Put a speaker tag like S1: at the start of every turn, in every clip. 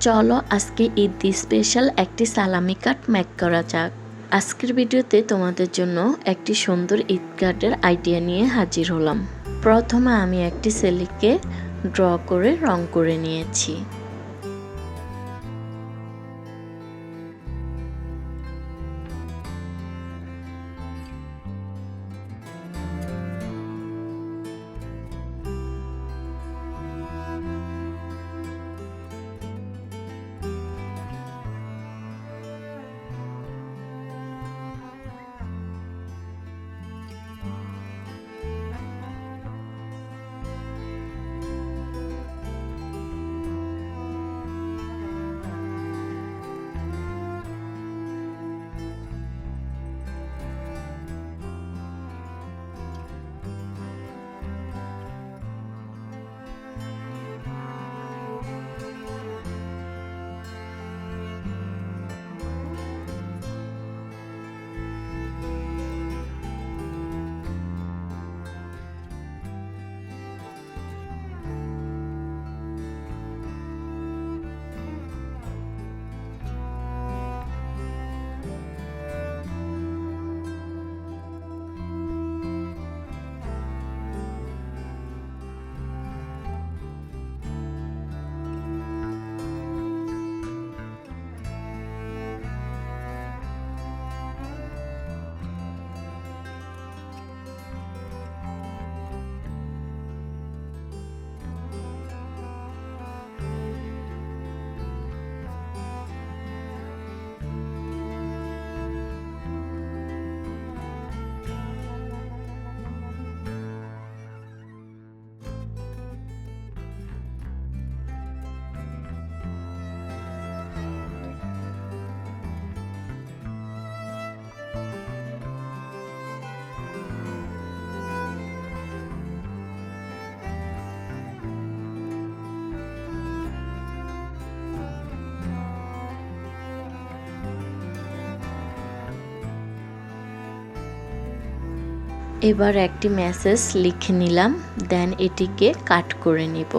S1: চলো আজকে ঈদ স্পেশাল একটি সালামি কাট মেক করা যাক। আজকের ভিডিওতে তোমাদের জন্য একটি সুন্দর ঈদ কাটের আইডিয়া নিয়ে হাজির হলাম। প্রথমে আমি একটি সেলিকে ড্র করে রং করে নিয়েছি। এবার একটি মেসেজ লিখে নিলাম, দেন এটিকে কাট করে নিব।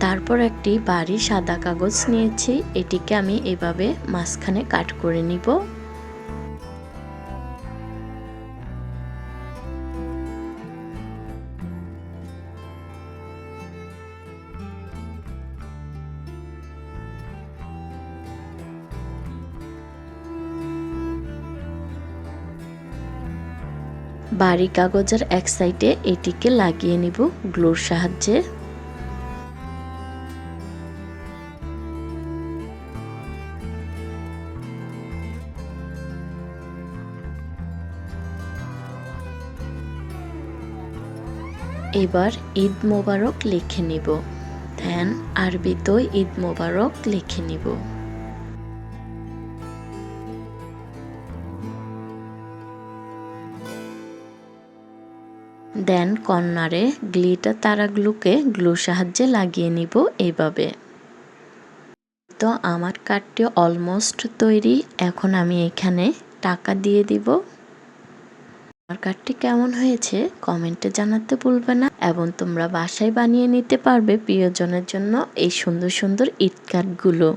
S1: তারপর একটি ভারী সাদা কাগজ নিয়েছি, এটিকে আমি এভাবে মাঝখানে কাট করে নিব। ভারী কাগজের এক সাইডে এটিকে লাগিয়ে নিব গ্লুর সাহায্যে। এবার ঈদ মোবারক লিখে নিব, দেন আরবিতেও ঈদ মোবারক লিখে নিব। দেন কর্নারে গ্লিটার তারাগুলোকে গ্লুর সাহায্যে লাগিয়ে নিব এইভাবে। তো আমার কার্ডটি অলমোস্ট তৈরি। এখন আমি এখানে টাকা দিয়ে দিব। আমার কার্ডটি কেমন হয়েছে কমেন্টে জানাতে ভুলবে না, এবং তোমরা বাসায় বানিয়ে নিতে পারবে প্রিয়জনের জন্য এই সুন্দর সুন্দর ঈদ কার্ডগুলো।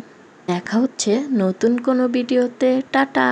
S1: দেখা হচ্ছে নতুন কোনো ভিডিওতে। টাটা।